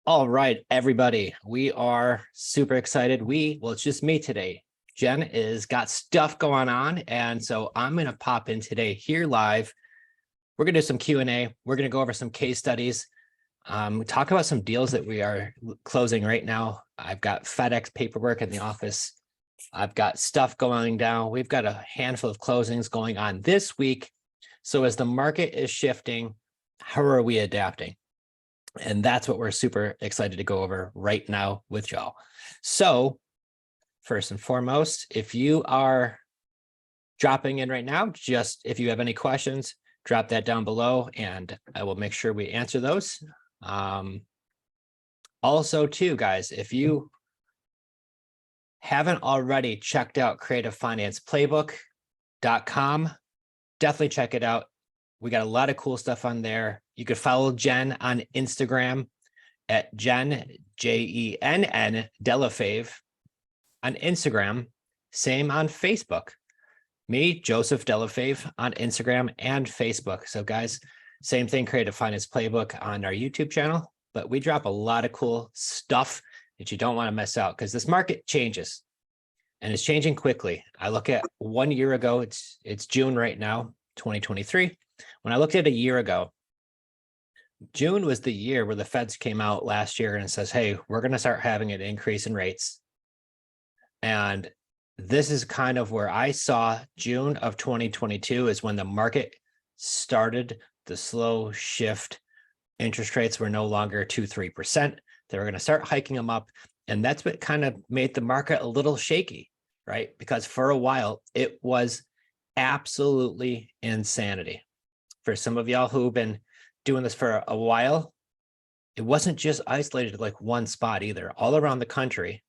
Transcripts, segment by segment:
All right, everybody, we are super excited. Well, it's just me today. Jen is got stuff going on, and so I'm going to pop in today here live. We're going to do some Q&A. We're going to go over some case studies, talk about some deals that we are closing right now. I've got FedEx paperwork in the office. I've got stuff going down. We've got a handful of closings going on this week. So as the market is shifting, how are we adapting? And that's what we're super excited to go over right now with y'all. So first and foremost, if you are dropping in right now, just if you have any questions, drop that down below and I will make sure we answer those. Also too, guys, if you haven't already checked out creativefinanceplaybook.com, definitely check it out. We got a lot of cool stuff on there. You could follow Jen on Instagram at Jenn, Jenn, Delle Fave on Instagram. Same on Facebook. Me, Joseph Delle Fave on Instagram and Facebook. So guys, same thing, Creative Finance Playbook on our YouTube channel. But we drop a lot of cool stuff that you don't want to miss out because this market changes and it's changing quickly. I look at 1 year ago, it's June right now, 2023. When I looked at a year ago, June was the year where the feds came out last year and says, hey, we're going to start having an increase in rates. And this is kind of where I saw June of 2022 is when the market started the slow shift. Interest rates were no longer 2-3%. They were going to start hiking them up. And that's what kind of made the market a little shaky, right? Because for a while, it was absolutely insanity. For some of y'all who've been doing this for a while, it wasn't just isolated to like one spot either, all around the country,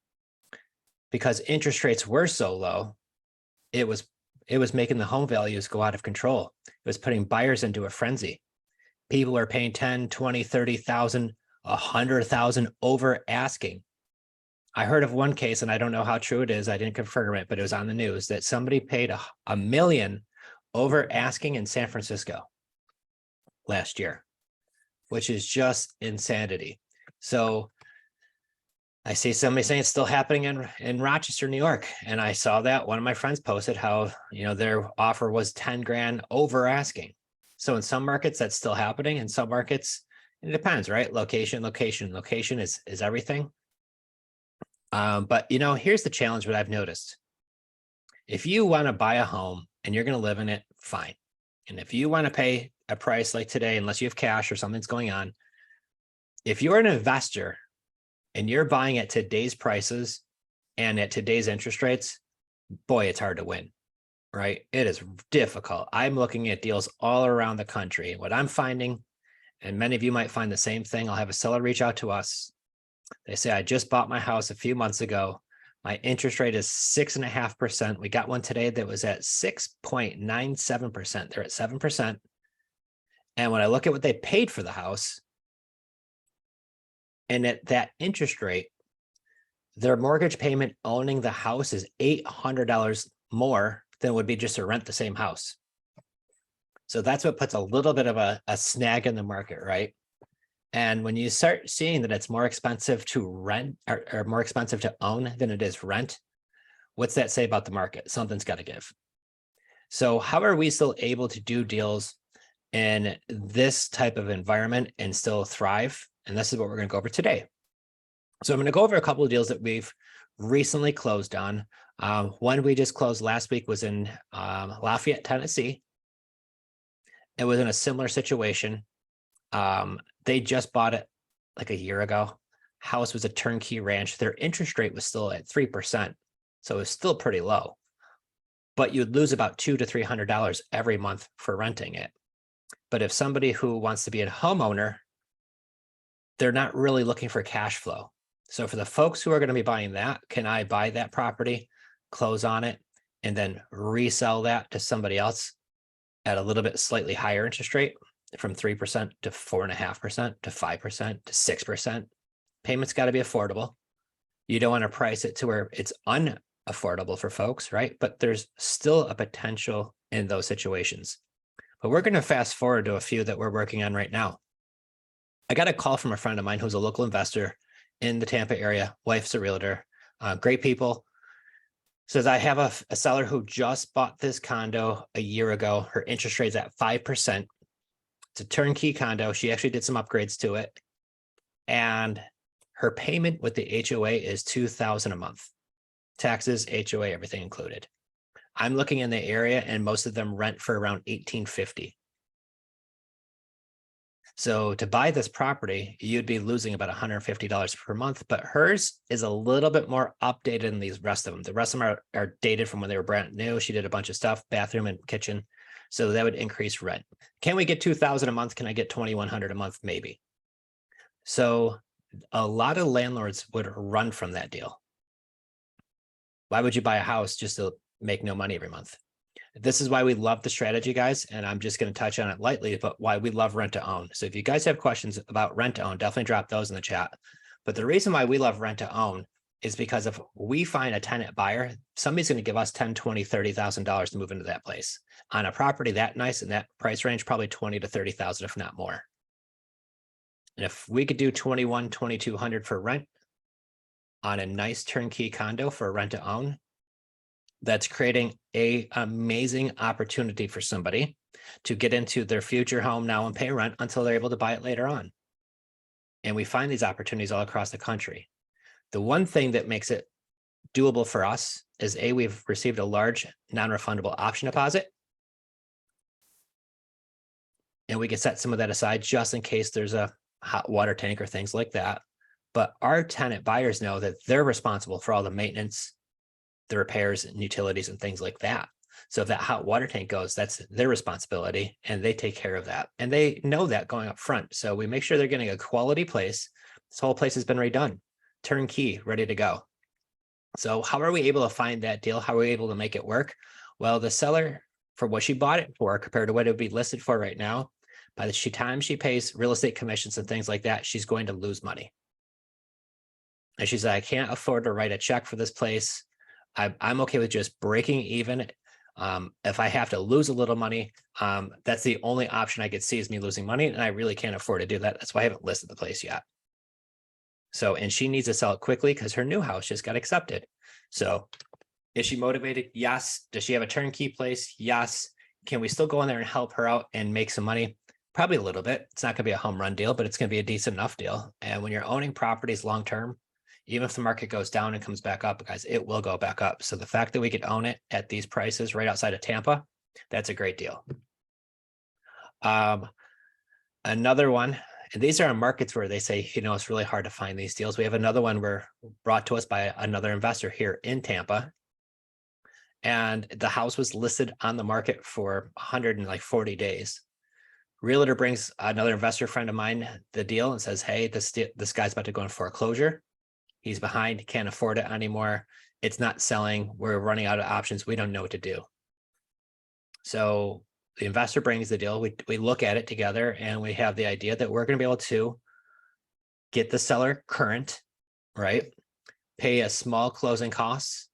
because interest rates were so low, it was making the home values go out of control. It was putting buyers into a frenzy. People are paying 10, 20, 30,000, 100,000 over asking. I heard of one case, and I don't know how true it is. I didn't confirm it, but it was on the news that somebody paid $1 million over asking in San Francisco last year, which is just insanity. So I see somebody saying it's still happening in Rochester, New York. And I saw that one of my friends posted how, their offer was 10 grand over asking. So in some markets that's still happening. In some markets, it depends, right? Location is everything. But here's the challenge, what I've noticed. If you want to buy a home and you're going to live in it, fine. And if you want to pay a price like today, unless you have cash or something's going on, if you're an investor and you're buying at today's prices and at today's interest rates, boy, it's hard to win, right? It is difficult. I'm looking at deals all around the country. What I'm finding, and many of you might find the same thing, I'll have a seller reach out to us. They say, I just bought my house a few months ago. My interest rate is 6.5%. We got one today that was at 6.97%. They're at 7%. And when I look at what they paid for the house, and at that interest rate, their mortgage payment owning the house is $800 more than would be just to rent the same house. So that's what puts a little bit of a snag in the market, right? And when you start seeing that it's more expensive to rent or more expensive to own than it is rent, what's that say about the market? Something's got to give. So how are we still able to do deals in this type of environment and still thrive? And this is what we're going to go over today. So I'm going to go over a couple of deals that we've recently closed on. One we just closed last week was in Lafayette, Tennessee. It was in a similar situation. They just bought it like a year ago. House was a turnkey ranch. Their interest rate was still at 3%. So it was still pretty low, but you'd lose about $200 to $300 every month for renting it. But if somebody who wants to be a homeowner, they're not really looking for cash flow. So for the folks who are going to be buying that, can I buy that property, close on it, and then resell that to somebody else at a little bit slightly higher interest rate from 3% to 4.5% to 5% to 6%? Payments got to be affordable. You don't want to price it to where it's unaffordable for folks, right? But there's still a potential in those situations. But we're going to fast forward to a few that we're working on right now. I got a call from a friend of mine who's a local investor in the Tampa area. Wife's a realtor, great people. Says, I have a seller who just bought this condo a year ago. Her interest rate's at 5%. It's a turnkey condo. She actually did some upgrades to it. And her payment with the HOA is $2,000 a month. Taxes, HOA, everything included. I'm looking in the area and most of them rent for around $1,850. So to buy this property, you'd be losing about $150 per month, but hers is a little bit more updated than these rest of them. The rest of them are dated from when they were brand new. She did a bunch of stuff, bathroom and kitchen. So that would increase rent. Can we get $2,000 a month? Can I get $2,100 a month? Maybe. So a lot of landlords would run from that deal. Why would you buy a house just to make no money every month? This is why we love the strategy, guys. And I'm just going to touch on it lightly, but why we love rent to own. So if you guys have questions about rent to own, definitely drop those in the chat. But the reason why we love rent to own is because if we find a tenant buyer, somebody's going to give us $10,000, $20,000, $30,000 to move into that place. On a property that nice in that price range, probably $20,000 to $30,000, if not more. And if we could do $2,100, $2,200 for rent on a nice turnkey condo for rent to own, that's creating an amazing opportunity for somebody to get into their future home now and pay rent until they're able to buy it later on. And we find these opportunities all across the country. The one thing that makes it doable for us is we've received a large non-refundable option deposit. And we can set some of that aside just in case there's a hot water tank or things like that. But our tenant buyers know that they're responsible for all the maintenance, the repairs and utilities and things like that. So if that hot water tank goes, that's their responsibility and they take care of that. And they know that going up front. So we make sure they're getting a quality place. This whole place has been redone, turnkey, ready to go. So how are we able to find that deal? How are we able to make it work? Well, the seller, for what she bought it for compared to what it would be listed for right now, by the time she pays real estate commissions and things like that, she's going to lose money. And she's like, I can't afford to write a check for this place. I'm okay with just breaking even. If I have to lose a little money, that's the only option I could see is me losing money. And I really can't afford to do that. That's why I haven't listed the place yet. So, and she needs to sell it quickly because her new house just got accepted. So is she motivated? Yes. Does she have a turnkey place? Yes. Can we still go in there and help her out and make some money? Probably a little bit. It's not going to be a home run deal, but it's going to be a decent enough deal. And when you're owning properties long-term, even if the market goes down and comes back up, guys, it will go back up. So the fact that we could own it at these prices right outside of Tampa, that's a great deal. Another one, and these are in markets where they say, it's really hard to find these deals. We have another one brought to us by another investor here in Tampa. And the house was listed on the market for 140 days. Realtor brings another investor friend of mine the deal and says, hey, this guy's about to go in foreclosure. He's behind, can't afford it anymore. It's not selling. We're running out of options. We don't know what to do. So the investor brings the deal. We look at it together and we have the idea that we're going to be able to get the seller current, right? Pay a small closing costs,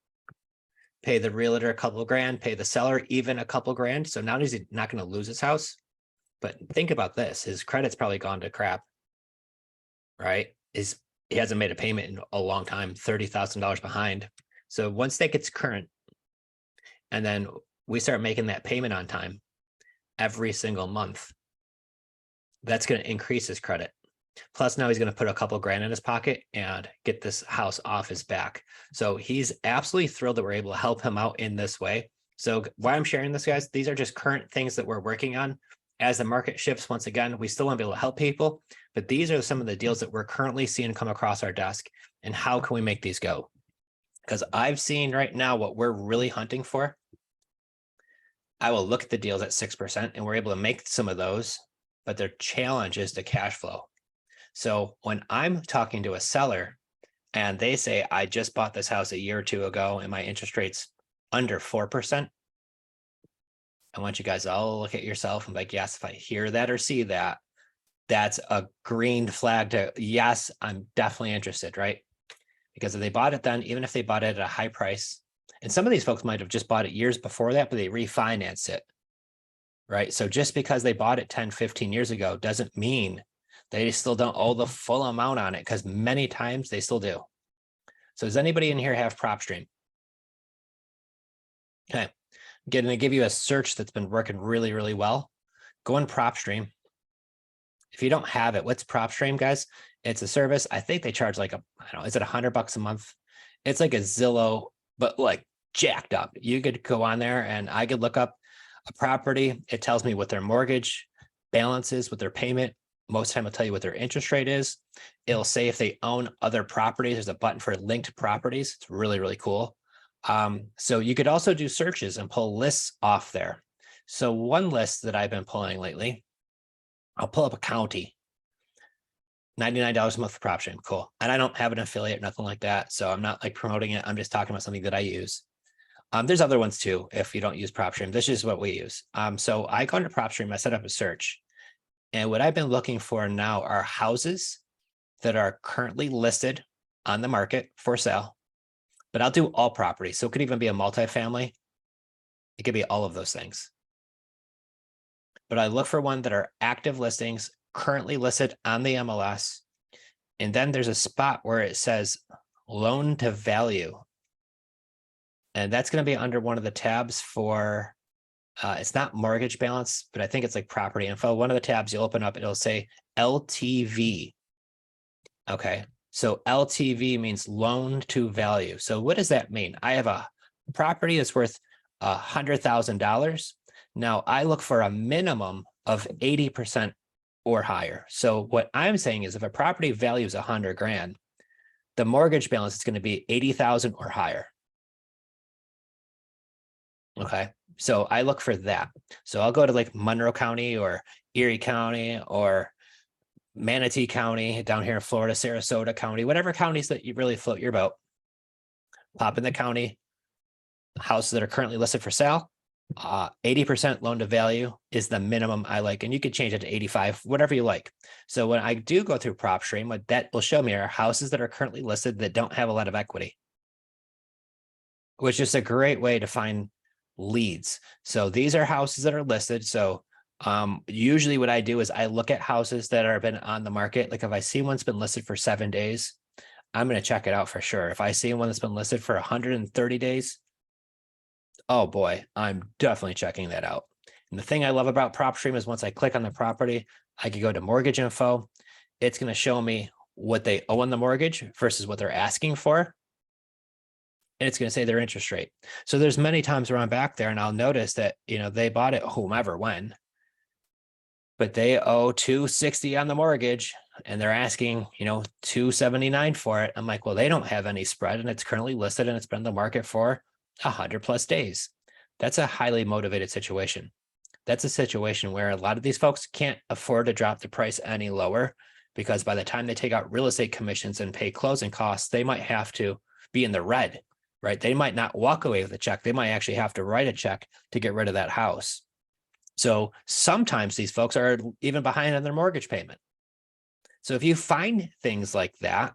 pay the realtor a couple of grand, pay the seller even a couple grand. So now he's not going to lose his house. But think about this. His credit's probably gone to crap, right? He hasn't made a payment in a long time, $30,000 behind. So once that gets current, and then we start making that payment on time every single month, that's going to increase his credit. Plus now he's going to put a couple grand in his pocket and get this house off his back. So he's absolutely thrilled that we're able to help him out in this way. So why I'm sharing this, guys, these are just current things that we're working on. As the market shifts, once again, we still want to be able to help people, but these are some of the deals that we're currently seeing come across our desk. And how can we make these go? Because I've seen right now what we're really hunting for. I will look at the deals at 6% and we're able to make some of those, but their challenge is the cash flow. So when I'm talking to a seller and they say, I just bought this house a year or two ago and my interest rate's under 4%, I want you guys all look at yourself and be like, yes, if I hear that or see that, that's a green flag to, yes, I'm definitely interested, right? Because if they bought it then, even if they bought it at a high price, and some of these folks might have just bought it years before that, but they refinanced it, right? So just because they bought it 10, 15 years ago doesn't mean They still don't owe the full amount on it because many times they still do. So does anybody in here have PropStream? Okay, I'm going to give you a search that's been working really, really well. Go in PropStream. If you don't have it, what's PropStream, guys? It's a service. I think they charge like I don't know, is it $100 a month? It's like a Zillow, but like jacked up. You could go on there and I could look up a property. It tells me what their mortgage balance is, what their payment. Most of the time, it'll tell you what their interest rate is. It'll say if they own other properties. There's a button for linked properties. It's really, really cool. So you could also do searches and pull lists off there. So one list that I've been pulling lately, I'll pull up a county. $99 a month for PropStream. Cool. And I don't have an affiliate, nothing like that. So I'm not like promoting it. I'm just talking about something that I use. There's other ones too, if you don't use PropStream. This is what we use. So I go into PropStream, I set up a search. And what I've been looking for now are houses that are currently listed on the market for sale. But I'll do all properties. So it could even be a multifamily. It could be all of those things. But I look for one that are active listings, currently listed on the MLS. And then there's a spot where it says loan to value. And that's going to be under one of the tabs for, it's not mortgage balance, but I think it's like property info. One of the tabs you open up, it'll say LTV. Okay. So LTV means loan to value. So what does that mean? I have a property that's worth $100,000. Now I look for a minimum of 80% or higher. So what I'm saying is if a property value is 100 grand, the mortgage balance is going to be 80,000 or higher. Okay. So I look for that. So I'll go to like Monroe County or Erie County or Manatee County down here in Florida, Sarasota County, whatever counties that you really float your boat. Pop in the county, houses that are currently listed for sale. 80% loan to value is the minimum I like, and you could change it to 85, whatever you like. So when I do go through PropStream, what that will show me are houses that are currently listed that don't have a lot of equity, which is a great way to find leads. So these are houses that are listed. So usually what I do is I look at houses that have been on the market. Like if I see one's been listed for 7 days, I'm going to check it out for sure. If I see one that's been listed for 130 days, oh boy, I'm definitely checking that out. And the thing I love about PropStream is once I click on the property, I can go to mortgage info. It's going to show me what they owe on the mortgage versus what they're asking for. And it's going to say their interest rate. So there's many times where I'm back there and I'll notice that, you know, they bought it whomever when, but they owe 260 on the mortgage and they're asking, you know, 279 for it. I'm like, well, they don't have any spread and it's currently listed and it's been on the market for 100+ days. That's a highly motivated situation. That's a situation where a lot of these folks can't afford to drop the price any lower because by the time they take out real estate commissions and pay closing costs, they might have to be in the red, right? They might not walk away with a check. They might actually have to write a check to get rid of that house. So sometimes these folks are even behind on their mortgage payment. So if you find things like that,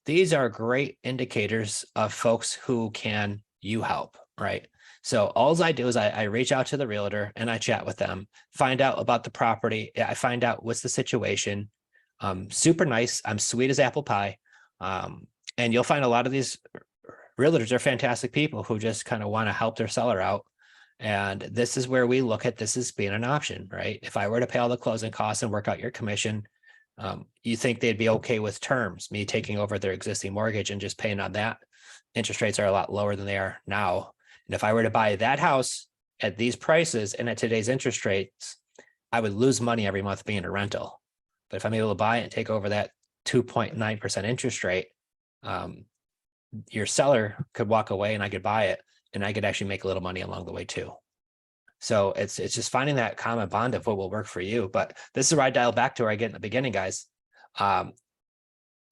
these are great indicators of folks who can you help, right? So all I do is I reach out to the realtor and I chat with them, find out about the property. I find out what's the situation. Super nice. I'm sweet as apple pie. And you'll find a lot of these realtors are fantastic people who just kind of want to help their seller out. And this is where we look at this as being an option, right? If I were to pay all the closing costs and work out your commission, you think they'd be okay with terms, me taking over their existing mortgage and just paying on that? Interest rates are a lot lower than they are now. And if I were to buy that house at these prices and at today's interest rates, I would lose money every month being a rental. But if I'm able to buy it and take over that 2.9% interest rate, your seller could walk away and I could buy it and I could actually make a little money along the way too. So it's just finding that common bond of what will work for you. But this is where I dial back to where I get in the beginning, guys.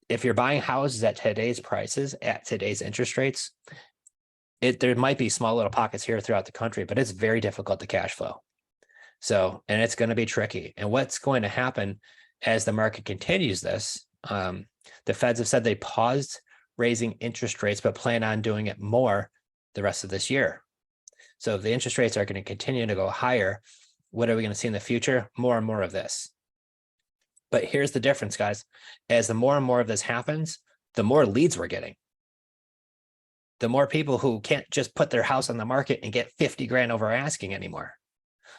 If you're buying houses at today's prices, at today's interest rates, there might be small little pockets here throughout the country, but it's very difficult to cash flow. So, and it's going to be tricky. And what's going to happen as the market continues this, the feds have said they paused raising interest rates, but plan on doing it more the rest of this year. So if the interest rates are going to continue to go higher, what are we going to see in the future? More and more of this. But here's the difference, guys. As the more and more of this happens, the more leads we're getting. The more people who can't just put their house on the market and get 50 grand over asking anymore.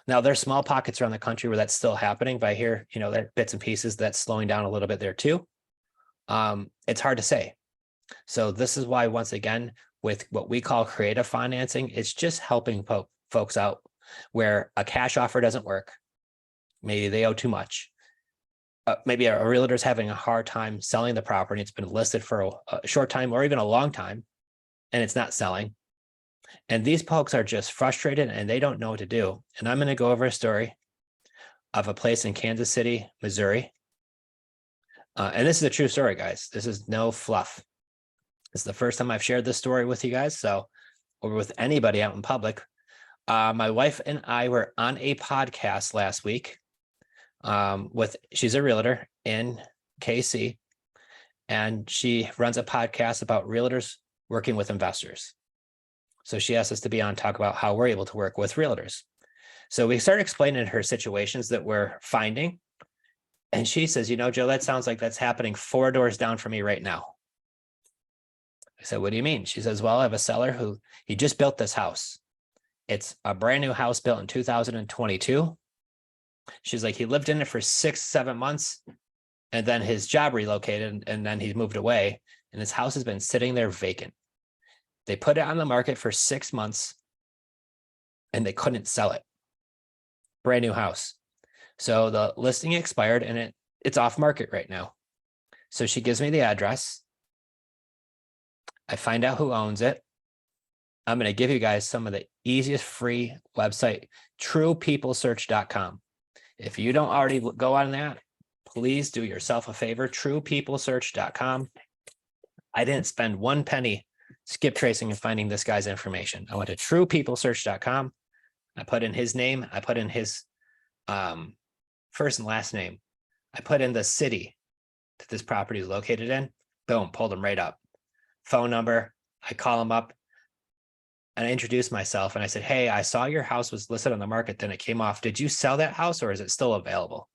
Now, there's small pockets around the country where that's still happening, but I hear, there are bits and pieces that's slowing down a little bit there too. It's hard to say. So this is why, once again, with what we call creative financing, it's just helping folks out where a cash offer doesn't work. Maybe they owe too much. Maybe a realtor's having a hard time selling the property. It's been listed for a short time or even a long time, and it's not selling. And these folks are just frustrated and they don't know what to do. And I'm going to go over a story of a place in Kansas City, Missouri. And this is a true story, guys. This is no fluff. This is the first time I've shared this story with you guys. So, or with anybody out in public. My wife and I were on a podcast last week she's a realtor in KC, and she runs a podcast about realtors working with investors. So she asked us to be on, talk about how we're able to work with realtors. So we started explaining her situations that we're finding. And she says, Joe, that sounds like that's happening 4 doors down from me right now. I said, what do you mean? She says, well, I have a seller who he just built this house. It's a brand new house built in 2022. She's like, he lived in it for 6-7 months, and then his job relocated, and then he moved away, and his house has been sitting there vacant. They put it on the market for 6 months, and they couldn't sell it. Brand new house. So the listing expired, and it's off market right now. So she gives me the address. I find out who owns it. I'm going to give you guys some of the easiest free website, truepeoplesearch.com. If you don't already go on that, please do yourself a favor, truepeoplesearch.com. I didn't spend 1 penny skip tracing and finding this guy's information. I went to truepeoplesearch.com. I put in his name. I put in his first and last name. I put in the city that this property is located in. Boom, pulled him right up. Phone number. I call him up. And I introduced myself and I said, hey, I saw your house was listed on the market, then it came off. Did you sell that house or is it still available?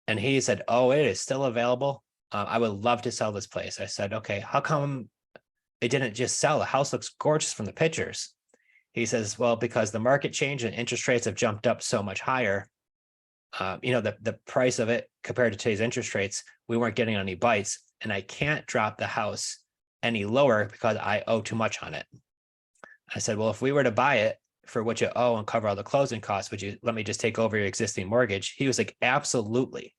And he said, oh, it is still available. I would love to sell this place. I said, okay, how come it didn't just sell? The house looks gorgeous from the pictures. He says, well, because the market changed and interest rates have jumped up so much higher. The price of it compared to today's interest rates, we weren't getting any bites. And I can't drop the house any lower because I owe too much on it. I said, well, if we were to buy it for what you owe and cover all the closing costs, would you let me just take over your existing mortgage? He was like, absolutely.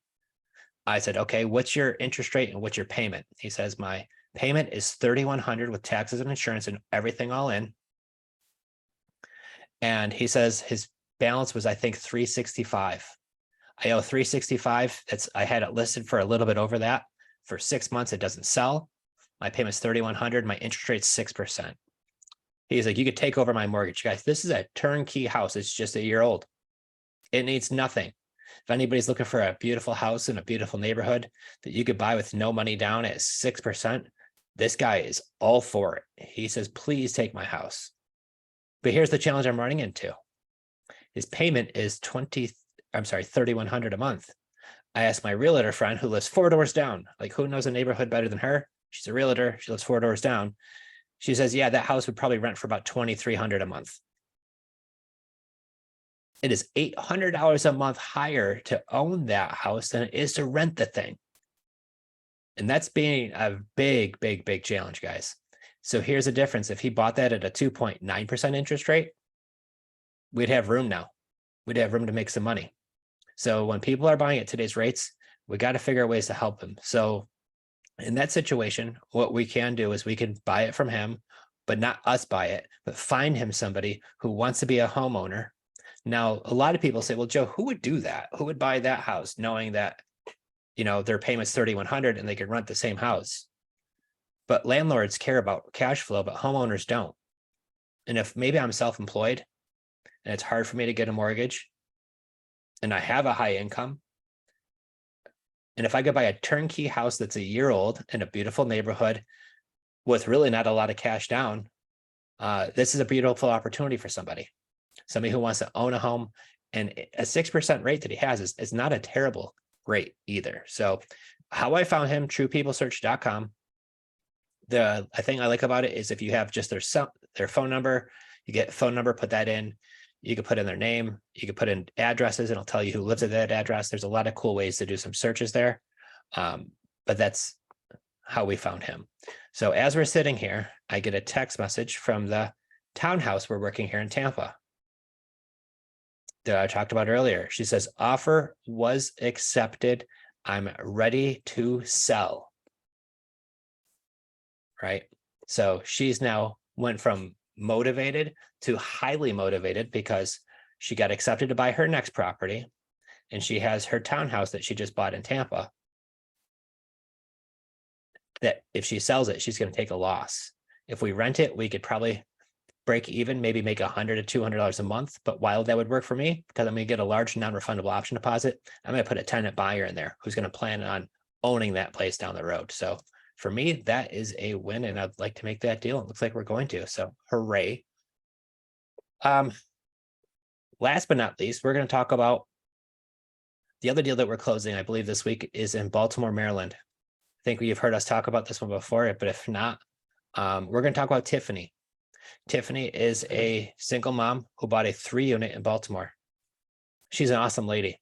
I said, okay, what's your interest rate and what's your payment? He says, my payment is $3,100 with taxes and insurance and everything all in. And he says his balance was, I think, $365. I owe $365. I had it listed for a little bit over that. For 6 months, it doesn't sell. My payment's $3,100. My interest rate's 6%. He's like, you could take over my mortgage. Guys, this is a turnkey house. It's just a year old. It needs nothing. If anybody's looking for a beautiful house in a beautiful neighborhood that you could buy with no money down at 6%, this guy is all for it. He says, please take my house. But here's the challenge I'm running into. His payment is $3,100 a month. I asked my realtor friend who lives 4 doors down, like who knows a neighborhood better than her? She's a realtor. She lives 4 doors down. She says, yeah, that house would probably rent for about $2,300 a month. It is $800 a month higher to own that house than it is to rent the thing. And that's being a big, big, big challenge, guys. So here's the difference. If he bought that at a 2.9% interest rate, we'd have room now. We'd have room to make some money. So when people are buying at today's rates, we got to figure out ways to help them. So in that situation, what we can do is we can buy it from him, but not us buy it, but find him somebody who wants to be a homeowner. Now, a lot of people say, well, Joe, who would do that? Who would buy that house knowing that, their payment's $3,100 and they could rent the same house? But landlords care about cash flow, but homeowners don't. And if maybe I'm self-employed and it's hard for me to get a mortgage and I have a high income, and if I could buy a turnkey house that's a year old in a beautiful neighborhood with really not a lot of cash down, this is a beautiful opportunity for somebody who wants to own a home. And a 6% rate that he has is not a terrible great either. So how I found him, truepeoplesearch.com. The thing I like about it is if you have just their phone number, you get phone number, put that in. You can put in their name. You can put in addresses, and it'll tell you who lives at that address. There's a lot of cool ways to do some searches there. But that's how we found him. So as we're sitting here, I get a text message from the townhouse we're working here in Tampa that I talked about earlier. She says, offer was accepted. I'm ready to sell. Right? So she's now went from motivated to highly motivated because she got accepted to buy her next property, and she has her townhouse that she just bought in Tampa that if she sells it, she's going to take a loss. If we rent it, we could probably break even, maybe make $100 to $200 a month. But while that would work for me, because I'm going to get a large non-refundable option deposit, I'm going to put a tenant buyer in there who's going to plan on owning that place down the road. So for me, that is a win, and I'd like to make that deal. It looks like we're going to. So hooray. Last but not least, we're going to talk about the other deal that we're closing, I believe this week, is in Baltimore, Maryland. I think you've heard us talk about this one before, but if not, we're going to talk about Tiffany. Tiffany is a single mom who bought a 3-unit in Baltimore. She's an awesome lady.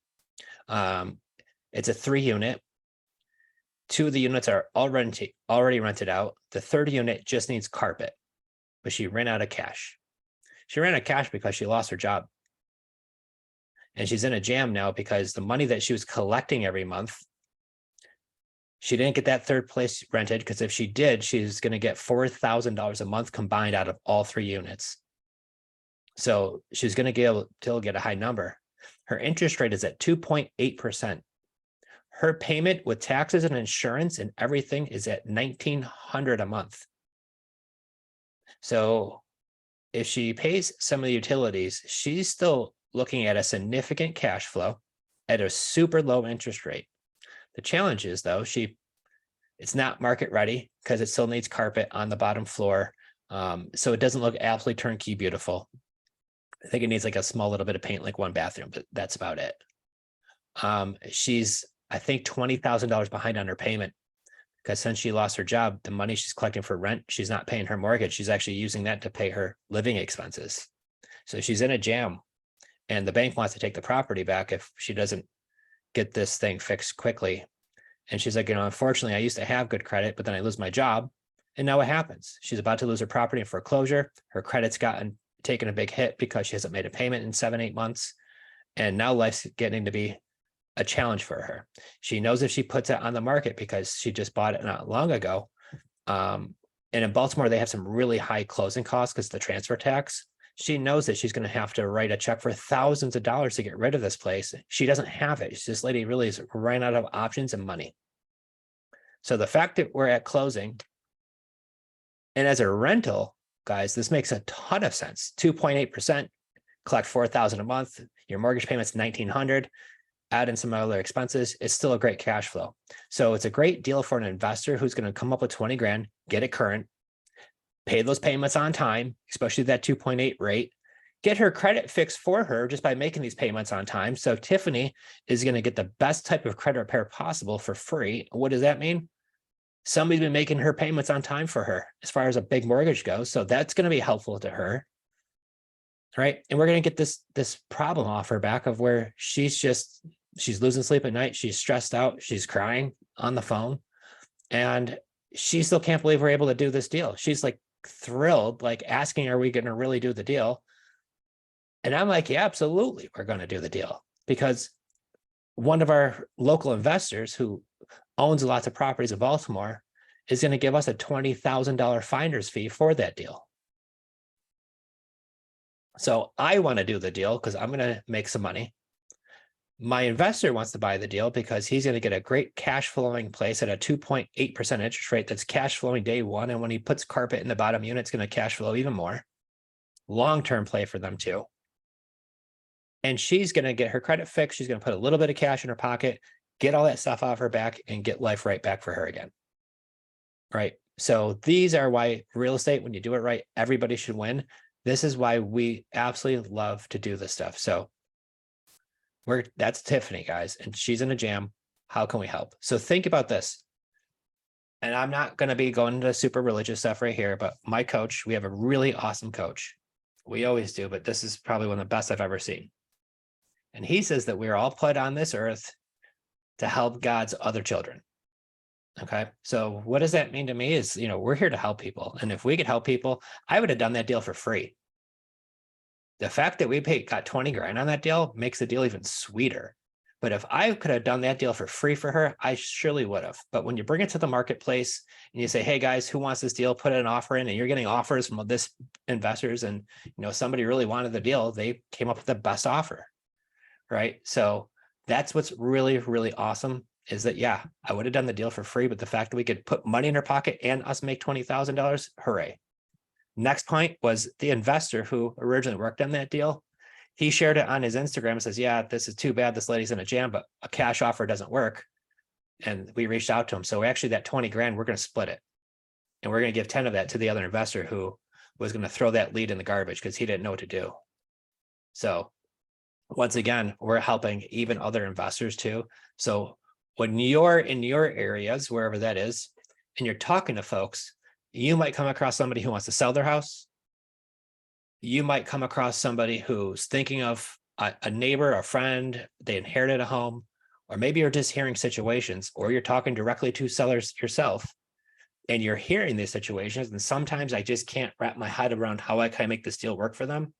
It's a 3-unit. 2 of the units are already rented out. The 3rd unit just needs carpet, but she ran out of cash. She ran out of cash because she lost her job. And she's in a jam now because the money that she was collecting every month, she didn't get that 3rd place rented, because if she did, she's going to get $4,000 a month combined out of all 3 units. So she's going to get a high number. Her interest rate is at 2.8%. Her payment with taxes and insurance and everything is at $1,900 a month. So if she pays some of the utilities, she's still looking at a significant cash flow at a super low interest rate. The challenge is, though, it's not market ready because it still needs carpet on the bottom floor. So it doesn't look absolutely turnkey beautiful. I think it needs like a small little bit of paint, like 1 bathroom, but that's about it. She's, I think, $20,000 behind on her payment because since she lost her job, the money she's collecting for rent, she's not paying her mortgage. She's actually using that to pay her living expenses. So she's in a jam, and the bank wants to take the property back if she doesn't get this thing fixed quickly. And she's like, unfortunately, I used to have good credit, but then I lose my job. And now what happens? She's about to lose her property in foreclosure. Her credit's taken a big hit because she hasn't made a payment in 7-8 months. And now life's getting to be a challenge for her. She knows if she puts it on the market, because she just bought it not long ago. And in Baltimore, they have some really high closing costs because of the transfer tax. She knows that she's going to have to write a check for thousands of dollars to get rid of this place. She doesn't have it. This lady really is running out of options and money. So the fact that we're at closing, and as a rental, guys, this makes a ton of sense. 2.8%, collect $4,000 a month. Your mortgage payment's $1,900. Add in some other expenses. It's still a great cash flow. So it's a great deal for an investor who's going to come up with 20 grand, get it current, pay those payments on time, especially that 2.8 rate, get her credit fixed for her just by making these payments on time. So Tiffany is going to get the best type of credit repair possible for free. What does that mean? Somebody's been making her payments on time for her as far as a big mortgage goes. So that's going to be helpful to her. Right. And we're going to get this problem off her back of where she's losing sleep at night. She's stressed out. She's crying on the phone. And she still can't believe we're able to do this deal. She's like thrilled, like asking, are we going to really do the deal? And I'm like, yeah, absolutely. We're going to do the deal, because one of our local investors who owns lots of properties in Baltimore is going to give us a $20,000 finder's fee for that deal. So I want to do the deal because I'm going to make some money. My investor wants to buy the deal because he's going to get a great cash flowing place at a 2.8% interest rate that's cash flowing day one. And when he puts carpet in the bottom unit, it's going to cash flow even more. Long-term play for them too. And she's going to get her credit fixed. She's going to put a little bit of cash in her pocket, get all that stuff off her back, and get life right back for her again. Right. So these are why real estate, when you do it right, everybody should win. This is why we absolutely love to do this stuff. So that's Tiffany, guys, and she's in a jam. How can we help? So think about this. And I'm not going to be going into super religious stuff right here, but my coach, we have a really awesome coach. We always do, but this is probably one of the best I've ever seen. And he says that we're all put on this earth to help God's other children. Okay. So what does that mean to me is, we're here to help people. And if we could help people, I would have done that deal for free. The fact that we got 20 grand on that deal makes the deal even sweeter. But if I could have done that deal for free for her, I surely would have. But when you bring it to the marketplace and you say, hey guys, who wants this deal? Put an offer in, and you're getting offers from this investors, and somebody really wanted the deal, they came up with the best offer. Right. So that's what's really, really awesome is that, yeah, I would have done the deal for free, but the fact that we could put money in her pocket and us make $20,000, hooray. Next point was the investor who originally worked on that deal. He shared it on his Instagram and says, yeah, this is too bad. This lady's in a jam, but a cash offer doesn't work. And we reached out to him. So actually that 20 grand, we're going to split it. And we're going to give 10 of that to the other investor who was going to throw that lead in the garbage because he didn't know what to do. So once again, we're helping even other investors too. So when you're in your areas, wherever that is, and you're talking to folks, you might come across somebody who wants to sell their house. You might come across somebody who's thinking of a neighbor, a friend, they inherited a home, or maybe you're just hearing situations, or you're talking directly to sellers yourself, and you're hearing these situations. And sometimes I just can't wrap my head around how I can make this deal work for them.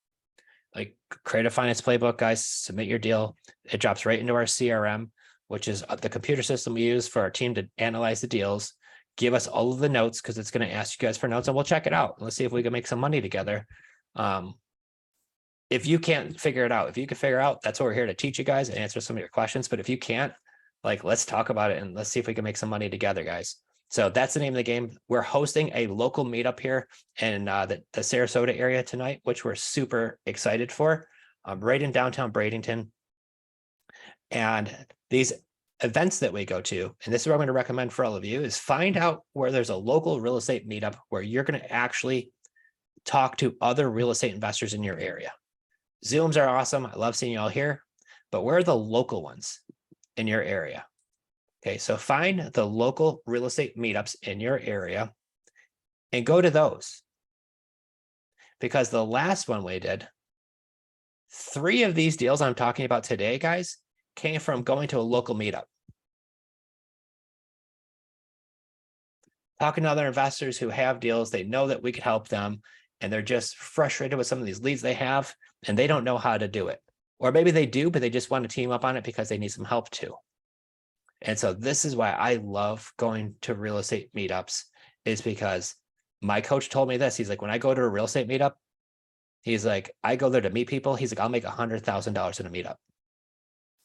Like, create a finance playbook, guys, submit your deal. It drops right into our CRM, which is the computer system we use for our team to analyze the deals. Give us all of the notes because it's going to ask you guys for notes, and we'll check it out. Let's see if we can make some money together. If you can't figure it out, if you can figure out, that's what we're here to teach you guys and answer some of your questions. But if you can't, let's talk about it and let's see if we can make some money together, guys. So that's the name of the game. We're hosting a local meetup here in the Sarasota area tonight, which we're super excited for, right in downtown Bradenton. And these events that we go to, and this is what I'm going to recommend for all of you, is find out where there's a local real estate meetup where you're going to actually talk to other real estate investors in your area. Zooms are awesome. I love seeing you all here, but where are the local ones in your area? Okay, so find the local real estate meetups in your area and go to those. Because the last one we did, 3 of these deals I'm talking about today, guys, came from going to a local meetup. Talking to other investors who have deals, they know that we could help them, and they're just frustrated with some of these leads they have, and they don't know how to do it. Or maybe they do, but they just want to team up on it because they need some help too. And so this is why I love going to real estate meetups, is because my coach told me this. He's like, when I go to a real estate meetup, he's like, I go there to meet people. He's like, I'll make $100,000 in a meetup.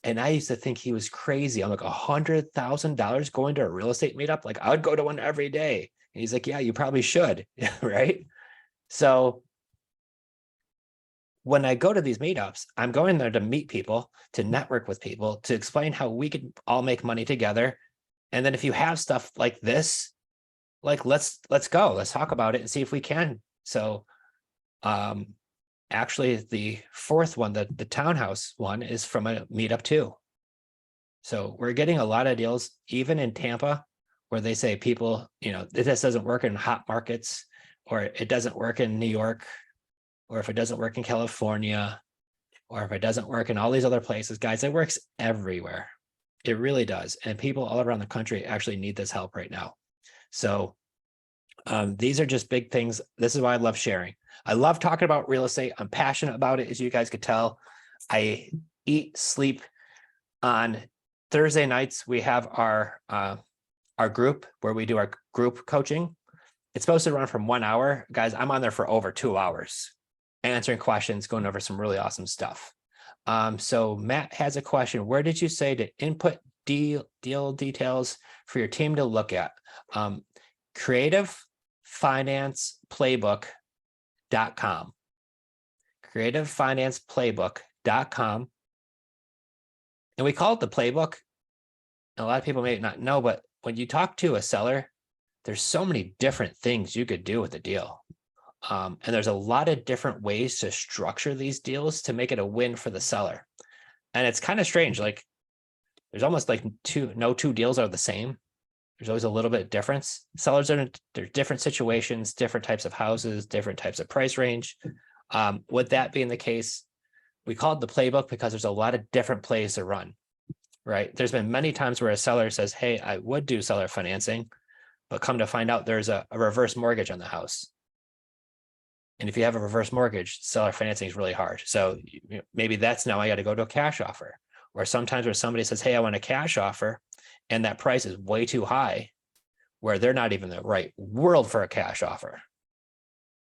And I used to think he was crazy. I'm like, $100,000 going to a real estate meetup? Like, I would go to one every day. And he's like, yeah, you probably should. Right. So when I go to these meetups, I'm going there to meet people, to network with people, to explain how we could all make money together. And then if you have stuff like this, let's go, let's talk about it and see if we can. So actually the 4th one, the townhouse one, is from a meetup too. So we're getting a lot of deals, even in Tampa, where they say people, this doesn't work in hot markets, or it doesn't work in New York, or if it doesn't work in California, or if it doesn't work in all these other places, guys, it works everywhere. It really does. And people all around the country actually need this help right now. So these are just big things. This is why I love sharing. I love talking about real estate. I'm passionate about it, as you guys could tell. I eat, sleep. On Thursday nights, we have our group where we do our group coaching. It's supposed to run from 1 hour. Guys, I'm on there for over 2 hours, answering questions, going over some really awesome stuff. So Matt has a question. Where did you say to input deal details for your team to look at? creativefinanceplaybook.com. creativefinanceplaybook.com. And we call it the playbook. A lot of people may not know, but when you talk to a seller, there's so many different things you could do with a deal. And there's a lot of different ways to structure these deals to make it a win for the seller. And it's kind of strange. Like, there's almost like no two deals are the same. There's always a little bit of difference. Sellers are in different situations, different types of houses, different types of price range. With that being the case, we call it the playbook because there's a lot of different plays to run, right? There's been many times where a seller says, hey, I would do seller financing, but come to find out there's a reverse mortgage on the house. And if you have a reverse mortgage, seller financing is really hard. So maybe that's now I got to go to a cash offer. Or sometimes where somebody says, hey, I want a cash offer, and that price is way too high, where they're not even the right world for a cash offer.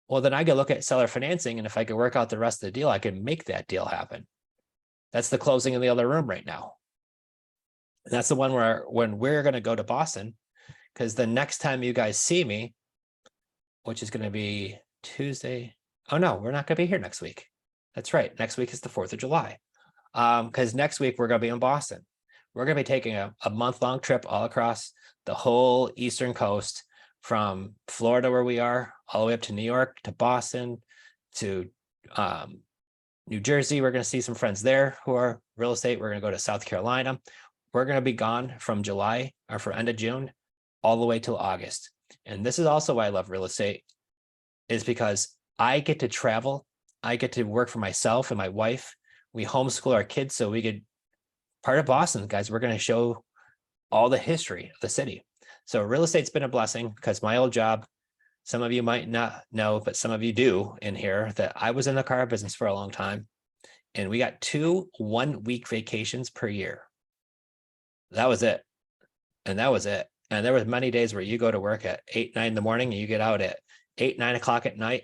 Well, then I could look at seller financing, and if I could work out the rest of the deal, I can make that deal happen. That's the closing in the other room right now. And that's the one where when we're going to go to Boston, because the next time you guys see me, which is going to be Tuesday. Oh no, we're not going to be here next week. That's right. Next week is the 4th of July. Because next week we're going to be in Boston. We're going to be taking a month-long trip all across the whole Eastern coast, from Florida, where we are, all the way up to New York, to Boston, to New Jersey. We're going to see some friends there who are real estate. We're going to go to South Carolina. We're going to be gone from July, or for end of June, all the way till August. And this is also why I love real estate, is because I get to travel. I get to work for myself and my wife. We homeschool our kids so we could, part of Boston, guys, we're going to show all the history of the city. So real estate's been a blessing, because my old job, some of you might not know, but some of you do in here, that I was in the car business for a long time, and we got 2 1-week vacations per year. That was it. And that was it. And there was many days where you go to work at 8, 9 in the morning, and you get out at 8, 9 o'clock at night.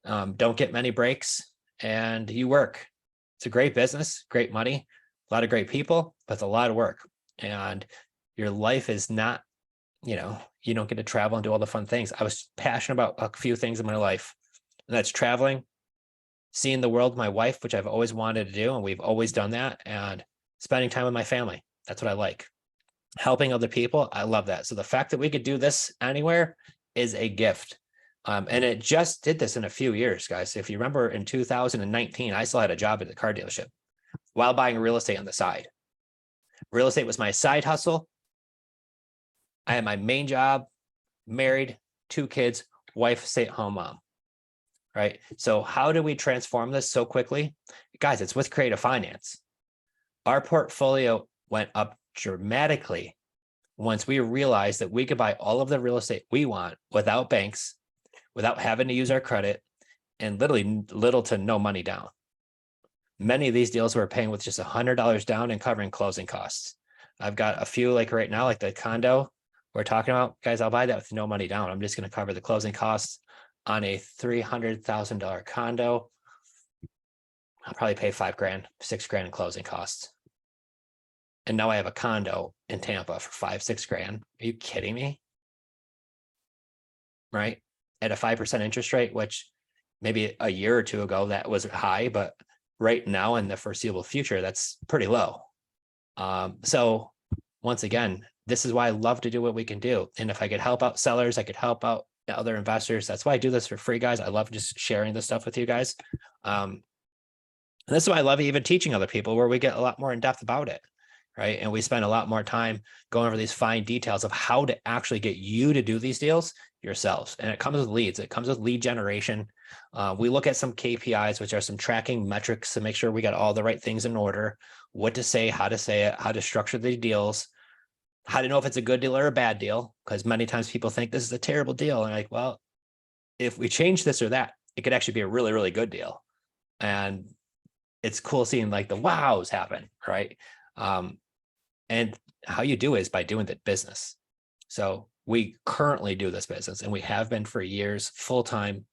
Don't get many breaks, and you work. It's a great business, great money, a lot of great people, but it's a lot of work. And your life is not, you don't get to travel and do all the fun things. I was passionate about a few things in my life, and that's traveling, seeing the world with my wife, which I've always wanted to do, and we've always done that, and spending time with my family. That's what I like. Helping other people, I love that. So the fact that we could do this anywhere is a gift. And it just did this in a few years, guys. If you remember, in 2019, I still had a job at the car dealership while buying real estate on the side. Real estate was my side hustle. I had my main job, married, 2 kids, wife, stay-at-home mom, right? So how do we transform this so quickly? Guys, it's with creative finance. Our portfolio went up dramatically once we realized that we could buy all of the real estate we want without banks, without having to use our credit, and literally little to no money down. Many of these deals we're paying with just $100 down and covering closing costs. I've got a few, like right now, like the condo we're talking about, guys, I'll buy that with no money down. I'm just going to cover the closing costs on a $300,000 condo. I'll probably pay $5,000, $6,000 in closing costs. And now I have a condo in Tampa for $5,000, $6,000. Are you kidding me? Right? At a 5% interest rate, which maybe a year or 2 ago that was high, but right now in the foreseeable future, that's pretty low. So once again, this is why I love to do what we can do. And if I could help out sellers, I could help out other investors. That's why I do this for free, guys. I love just sharing this stuff with you guys. And this is why I love even teaching other people, where we get a lot more in depth about it, right? And we spend a lot more time going over these fine details of how to actually get you to do these deals yourselves. And it comes with leads. It comes with lead generation. We look at some KPIs, which are some tracking metrics to make sure we got all the right things in order, what to say it, how to structure the deals, how to know if it's a good deal or a bad deal, because many times people think this is a terrible deal. And like, well, if we change this or that, it could actually be a really, really good deal. And it's cool seeing like the wows happen, right? And how you do it is by doing the business. So we currently do this business, and we have been for years, full time.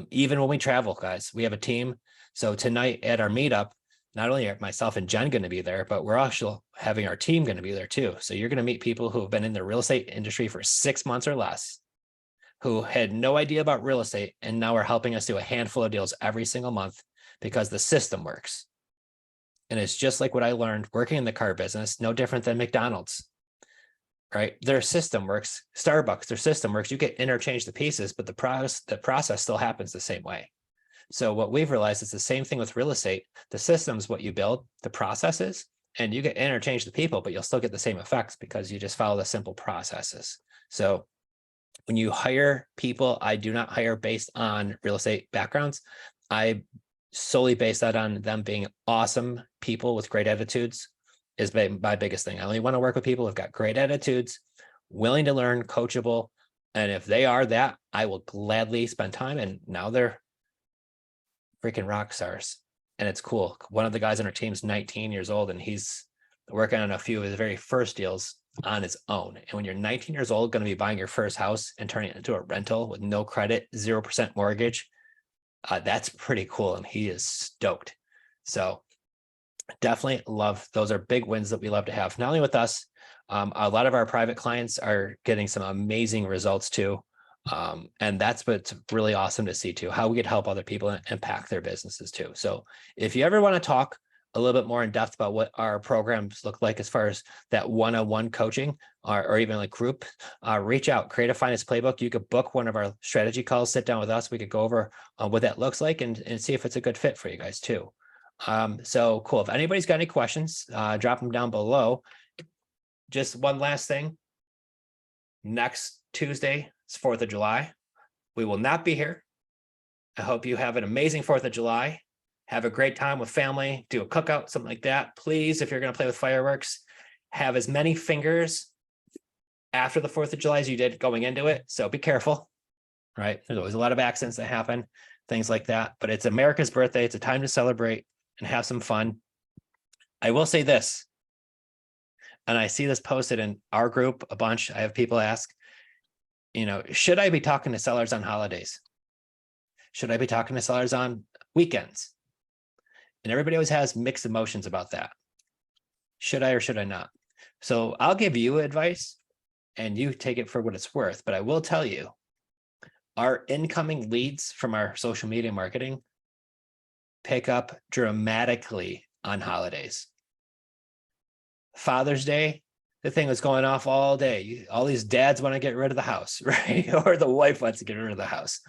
Even when we travel, guys, we have a team. So tonight at our meetup, not only are myself and Jen going to be there, but we're also having our team going to be there too. So you're going to meet people who have been in the real estate industry for 6 months or less, who had no idea about real estate, and now are helping us do a handful of deals every single month because the system works. And it's just like what I learned working in the car business, no different than McDonald's, right? Their system works. Starbucks, their system works. You get interchange the pieces, but the process still happens the same way. So what we've realized is the same thing with real estate. The system's what you build, the processes and you get interchange the people, but you'll still get the same effects because you just follow the simple processes. So when you hire people, I do not hire based on real estate backgrounds. I solely base that on them being awesome people with great attitudes is my biggest thing. I only want to work with people who've got great attitudes, willing to learn, coachable. And if they are that, I will gladly spend time. And now they're freaking rock stars. And it's cool. One of the guys on our team is 19 years old, and he's working on a few of his very first deals on his own. And when you're 19 years old, going to be buying your first house and turning it into a rental with no credit, 0% mortgage, that's pretty cool. And he is stoked. So definitely love, those are big wins that we love to have. Not only with us, a lot of our private clients are getting some amazing results too. And that's what's really awesome to see too, how we could help other people impact their businesses too. So if you ever want to talk a little bit more in depth about what our programs look like as far as that one-on-one coaching or even like group, reach out, Create a Finance Playbook. You could book one of our strategy calls, sit down with us. We could go over what that looks like and see if it's a good fit for you guys too. So cool. If anybody's got any questions, drop them down below. Just one last thing. Next Tuesday, it's 4th of July. We will not be here. I hope you have an amazing 4th of July. Have a great time with family, do a cookout, something like that. Please, if you're going to play with fireworks, have as many fingers after the 4th of July as you did going into it. So be careful, right? There's always a lot of accidents that happen, things like that. But it's America's birthday. It's a time to celebrate and have some fun. I will say this, and I see this posted in our group a bunch. I have people ask, should I be talking to sellers on holidays? Should I be talking to sellers on weekends? And everybody always has mixed emotions about that. Should I or should I not? So I'll give you advice and you take it for what it's worth. But I will tell you, our incoming leads from our social media marketing pick up dramatically on holidays. Father's Day, the thing was going off all day. All these dads want to get rid of the house, right? Or the wife wants to get rid of the house.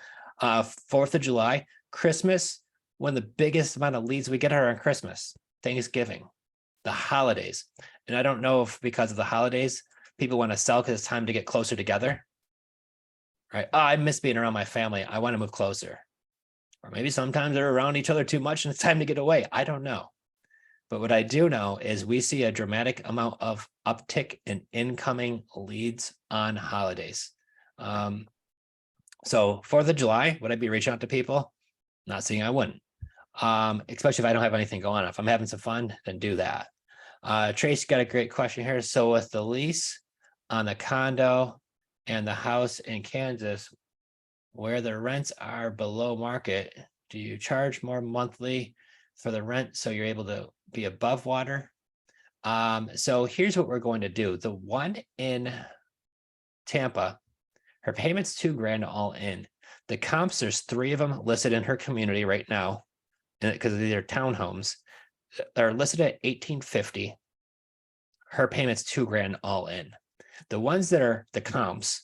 4th of July, Christmas, one of the biggest amount of leads we get are on Christmas, Thanksgiving, the holidays. And I don't know if because of the holidays, people want to sell because it's time to get closer together, right? Oh, I miss being around my family. I want to move closer. Or maybe sometimes they're around each other too much and it's time to get away. I don't know. But what I do know is we see a dramatic amount of uptick in incoming leads on holidays. So 4th of July, would I be reaching out to people? Not saying I wouldn't. Especially if I don't have anything going on. If I'm having some fun, then do that. Trace got a great question here. So with the lease on the condo and the house in Kansas, where the rents are below market, do you charge more monthly for the rent so you're able to be above water? So here's what we're going to do. The one in Tampa, her payment's $2,000 all in. The comps, there's 3 of them listed in her community right now, because these are townhomes. They're listed at $1,850. Her payment's $2,000 all in. The ones that are the comps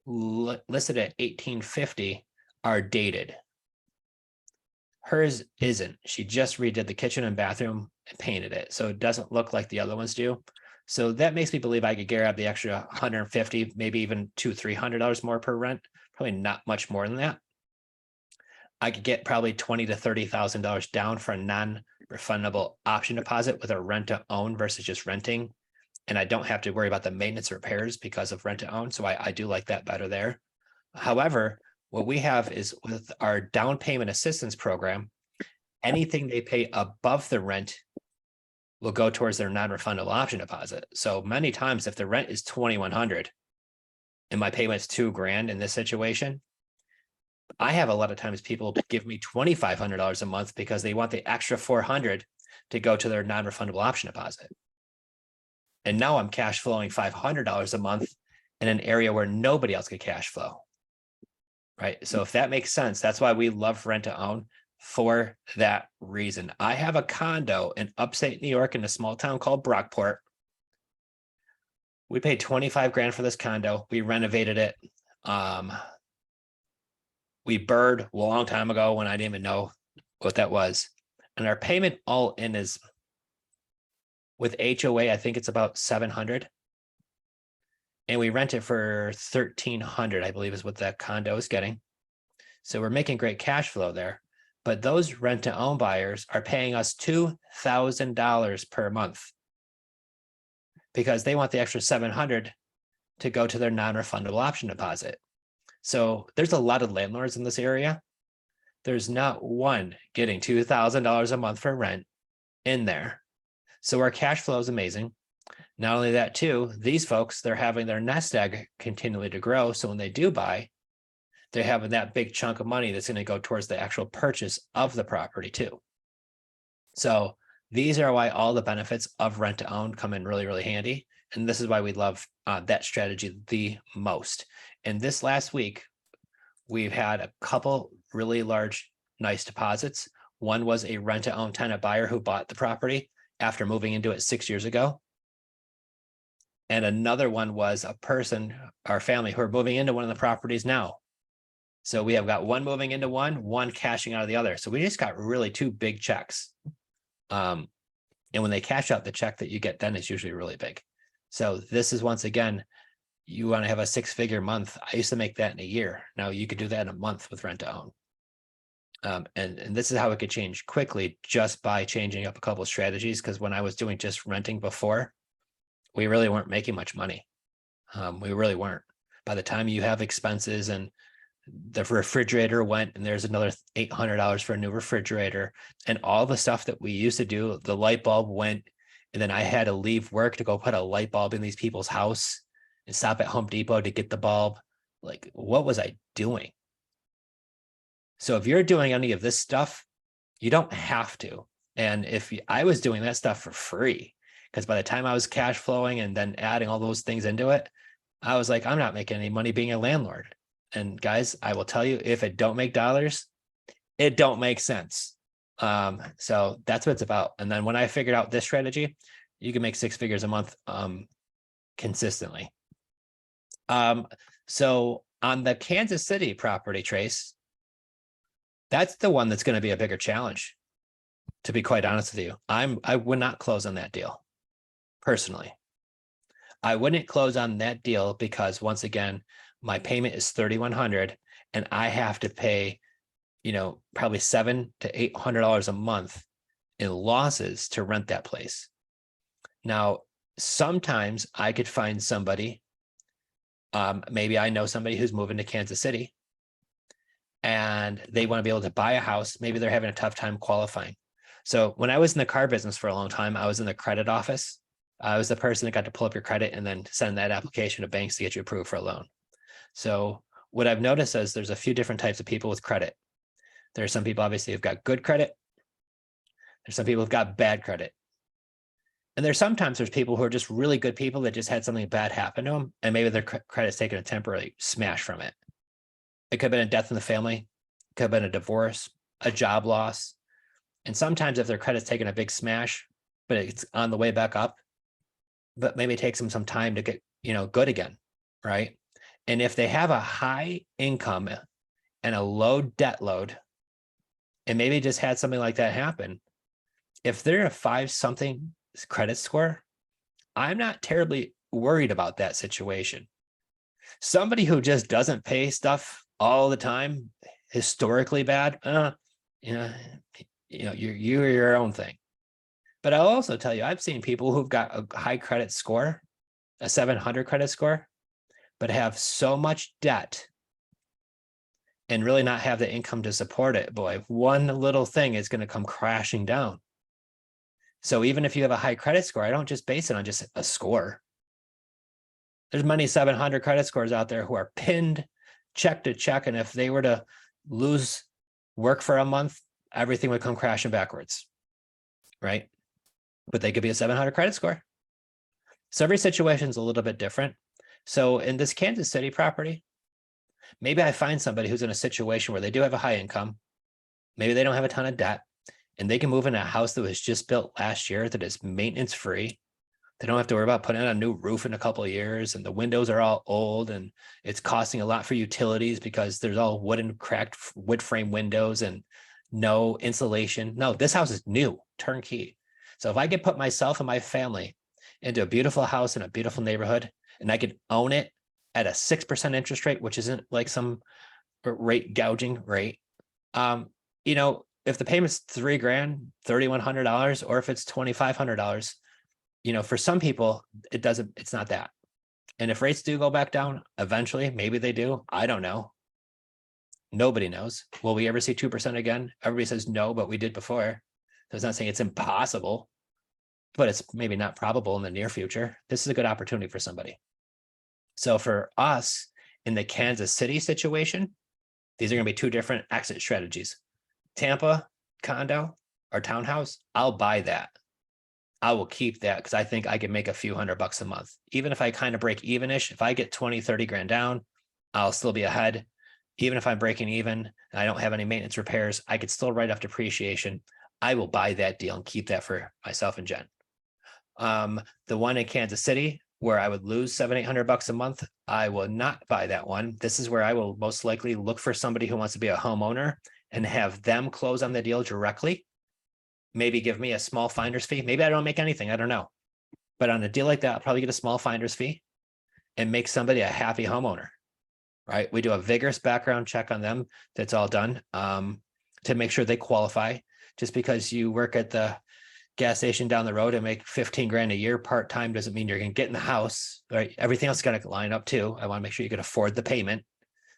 listed at $1,850 are dated. Hers isn't. She just redid the kitchen and bathroom and painted it, so it doesn't look like the other ones do. So that makes me believe I could grab the extra $150, maybe even $200-300 more per rent. Probably not much more than that. I could get probably $20,000 to $30,000 down for a non-refundable option deposit with a rent to own versus just renting. And I don't have to worry about the maintenance repairs because of rent to own. So I do like that better there. However, what we have is with our down payment assistance program, anything they pay above the rent will go towards their non-refundable option deposit. So many times if the rent is $2,100 and my payment's $2,000 in this situation, I have a lot of times people give me $2,500 a month because they want the extra $400 to go to their non-refundable option deposit. And now I'm cash flowing $500 a month in an area where nobody else could cash flow. Right. So if that makes sense, that's why we love rent to own, for that reason. I have a condo in upstate New York in a small town called Brockport. We paid $25,000 for this condo. We renovated it. We bird a long time ago when I didn't even know what that was. And our payment all in is With HOA, I think it's about 700. And we rent it for 1,300, I believe is what that condo is getting. So we're making great cash flow there. But those rent to own buyers are paying us $2,000 per month because they want the extra 700 to go to their non-refundable option deposit. So there's a lot of landlords in this area. There's not one getting $2,000 a month for rent in there. So our cash flow is amazing. Not only that too, these folks, they're having their nest egg continually to grow. So when they do buy, they're having that big chunk of money that's going to go towards the actual purchase of the property too. So these are why all the benefits of rent to own come in really, really handy. And this is why we love that strategy the most. And this last week, we've had a couple really large, nice deposits. One was a rent to own tenant buyer who bought the property after moving into it 6 years ago. And another one was a person, our family, who are moving into one of the properties now. So we have got one moving into one cashing out of the other. So we just got really two big checks. And when they cash out, the check that you get then is usually really big. So this is, once again, you want to have a 6-figure month. I used to make that in a year. Now you could do that in a month with rent to own. And this is how it could change quickly just by changing up a couple of strategies. Because when I was doing just renting before, we really weren't making much money. We really weren't. By the time you have expenses and the refrigerator went and there's another $800 for a new refrigerator and all the stuff that we used to do, the light bulb went, and then I had to leave work to go put a light bulb in these people's house and stop at Home Depot to get the bulb. Like, what was I doing? So if you're doing any of this stuff, you don't have to. And if I was doing that stuff for free, because by the time I was cash flowing and then adding all those things into it, I was like, I'm not making any money being a landlord. And guys, I will tell you, if it don't make dollars, it don't make sense. So that's what it's about. And then when I figured out this strategy, you can make 6 figures a month consistently. So on the Kansas City property, Trace, that's the one that's going to be a bigger challenge, to be quite honest with you. I would not close on that deal personally. I wouldn't close on that deal because, once again, my payment is $3,100 and I have to pay, probably $700 to $800 a month in losses to rent that place. Now, sometimes I could find somebody, maybe I know somebody who's moving to Kansas City and they want to be able to buy a house. Maybe they're having a tough time qualifying. So when I was in the car business for a long time, I was in the credit office. I was the person that got to pull up your credit and then send that application to banks to get you approved for a loan. So what I've noticed is there's a few different types of people with credit. There are some people obviously who've got good credit. There's some people who've got bad credit. And there's people who are just really good people that just had something bad happen to them. And maybe their credit's taken a temporary smash from it. It could have been a death in the family. It could have been a divorce, a job loss. And sometimes if their credit's taken a big smash, but it's on the way back up, but maybe it takes them some time to get, good again, right? And if they have a high income and a low debt load, and maybe just had something like that happen, if they're a 5-something credit score, I'm not terribly worried about that situation. Somebody who just doesn't pay stuff all the time, historically bad, you're your own thing. But I'll also tell you, I've seen people who've got a high credit score, a 700 credit score, but have so much debt and really not have the income to support it. Boy, one little thing is going to come crashing down. So even if you have a high credit score, I don't just base it on just a score. There's many 700 credit scores out there who are pinned check to check. And if they were to lose work for a month, everything would come crashing backwards, right? But they could be a 700 credit score. So every situation is a little bit different. So in this Kansas City property, maybe I find somebody who's in a situation where they do have a high income. Maybe they don't have a ton of debt and they can move in a house that was just built last year that is maintenance free. They don't have to worry about putting on a new roof in a couple of years, and the windows are all old and it's costing a lot for utilities because there's all wooden cracked wood frame windows and no insulation. No, this house is new, turnkey. So if I could put myself and my family into a beautiful house in a beautiful neighborhood, and I could own it at a 6% interest rate, which isn't like some rate gouging rate. You know, if the payment's $3,000, $3,100, or if it's $2,500, you know, for some people, it's not that. And if rates do go back down eventually, maybe they do. I don't know. Nobody knows. Will we ever see 2% again? Everybody says no, but we did before. So it's not saying it's impossible, but it's maybe not probable in the near future. This is a good opportunity for somebody. So for us in the Kansas City situation, these are going to be two different exit strategies. Tampa condo or townhouse, I'll buy that. I will keep that because I think I can make a few $100 a month. Even if I kind of break even-ish, if I get 20, 30 grand down, I'll still be ahead. Even if I'm breaking even and I don't have any maintenance repairs, I could still write off depreciation. I will buy that deal and keep that for myself and Jen. The one in Kansas City where I would lose $700-800 a month, I will not buy that one. This is where I will most likely look for somebody who wants to be a homeowner and have them close on the deal directly. Maybe give me a small finder's fee. Maybe I don't make anything. I don't know. But on a deal like that, I'll probably get a small finder's fee and make somebody a happy homeowner, right? We do a vigorous background check on them. That's all done to make sure they qualify. Just because you work at the gas station down the road and make 15 grand a year part-time doesn't mean you're going to get in the house, right? Everything else is going to line up too. I want to make sure you can afford the payment.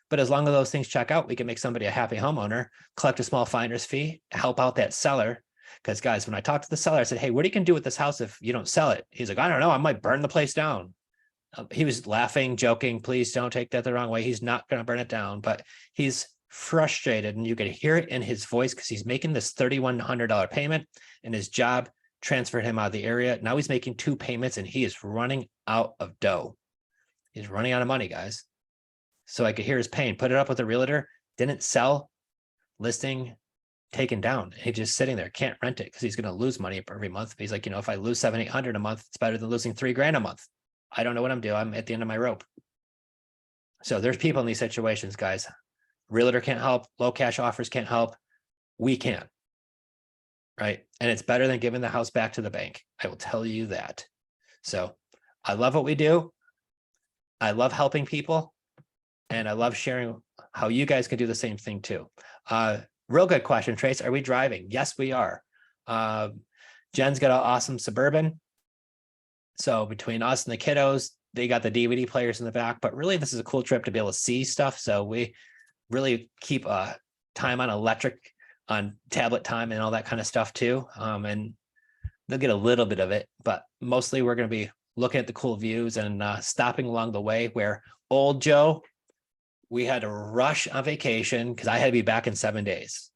But as long as those things check out, we can make somebody a happy homeowner, collect a small finder's fee, help out that seller. Because guys, when I talked to the seller, I said, hey, what are you going to do with this house if you don't sell it? He's like, I don't know. I might burn the place down. He was laughing, joking. Please don't take that the wrong way. He's not going to burn it down, but he's frustrated. And you can hear it in his voice because he's making this $3,100 payment and his job transferred him out of the area. Now he's making 2 payments and he is running out of dough. He's running out of money, guys. So I could hear his pain. Put it up with a realtor, didn't sell, listing taken down. He's just sitting there, can't rent it because he's going to lose money every month. He's like, you know, if I lose $700-800 a month, it's better than losing $3,000 a month. I don't know what I'm doing. I'm at the end of my rope. So there's people in these situations, guys. Realtor can't help. Low cash offers can't help. We can. Right. And it's better than giving the house back to the bank. I will tell you that. So I love what we do. I love helping people. And I love sharing how you guys can do the same thing too. Real good question, Trace. Are we driving? Yes, we are. Jen's got an awesome Suburban. So between us and the kiddos, they got the DVD players in the back, but really this is a cool trip to be able to see stuff. So we really keep time on electric, on tablet time and all that kind of stuff too. And they'll get a little bit of it, but mostly we're going to be looking at the cool views and stopping along the way where old Joe, we had to rush on vacation because I had to be back in 7 days.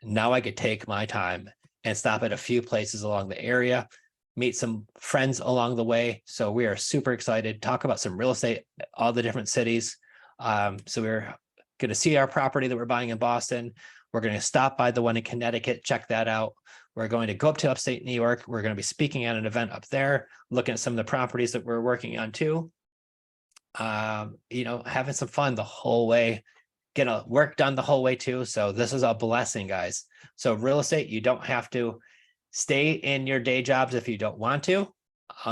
Now I could take my time and stop at a few places along the area, meet some friends along the way. So we are super excited, talk about some real estate, all the different cities. So we're going to see our property that we're buying in Boston. We're going to stop by the one in Connecticut, check that out. We're going to go up to upstate New York. We're going to be speaking at an event up there, looking at some of the properties that we're working on too. You know, having some fun the whole way, getting work done the whole way too. So this is a blessing, guys. So real estate, you don't have to stay in your day jobs if you don't want to.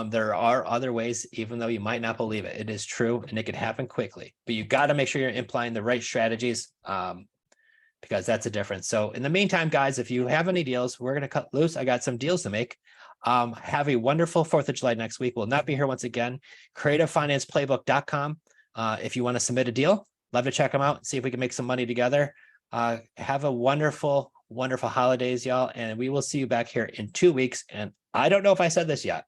There are other ways, even though you might not believe it. It is true and it can happen quickly, but you got to make sure you're implying the right strategies because that's a difference. So in the meantime, guys, if you have any deals, we're going to cut loose. I got some deals to make. Have a wonderful 4th of July next week. We'll not be here once again. CreativeFinancePlaybook.com. If you want to submit a deal, love to check them out and see if we can make some money together. Have a wonderful, wonderful holidays, y'all. And we will see you back here in 2 weeks. And I don't know if I said this yet.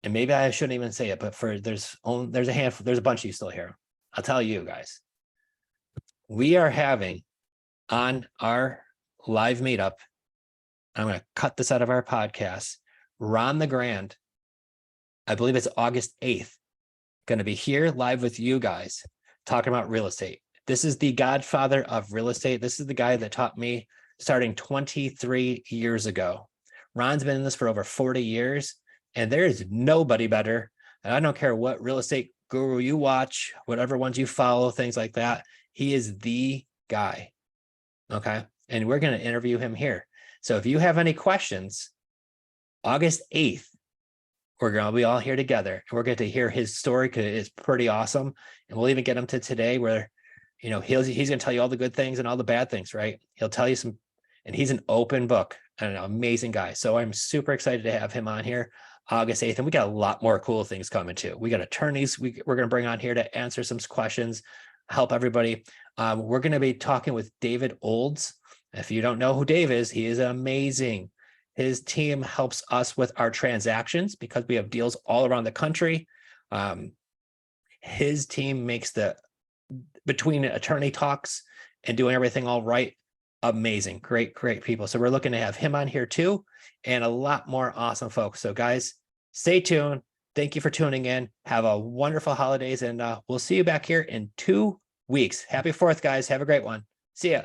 And maybe I shouldn't even say it, but there's a handful, there's a bunch of you still here. I'll tell you guys. We are having on our live meetup, I'm going to cut this out of our podcast, Ron the Grand, I believe it's August 8th, going to be here live with you guys talking about real estate. This is the godfather of real estate. This is the guy that taught me starting 23 years ago. Ron's been in this for over 40 years, and there is nobody better. And I don't care what real estate guru you watch, whatever ones you follow, things like that. He is the guy. Okay. And we're going to interview him here. So if you have any questions, August 8th, we're going to be all here together and we're going to hear his story because it's pretty awesome. And we'll even get him to today where, he's going to tell you all the good things and all the bad things, right? He'll tell you some, and he's an open book and an amazing guy. So I'm super excited to have him on here August 8th. And we got a lot more cool things coming too. We got attorneys we're going to bring on here to answer some questions, help everybody. We're going to be talking with David Olds. If you don't know who Dave is, he is amazing. His team helps us with our transactions because we have deals all around the country. His team makes between attorney talks and doing everything all right, amazing, great people. So we're looking to have him on here too, and a lot more awesome folks. So guys, stay tuned. Thank you for tuning in. Have a wonderful holidays, and we'll see you back here in 2 weeks. Happy 4th, guys. Have a great one. See ya.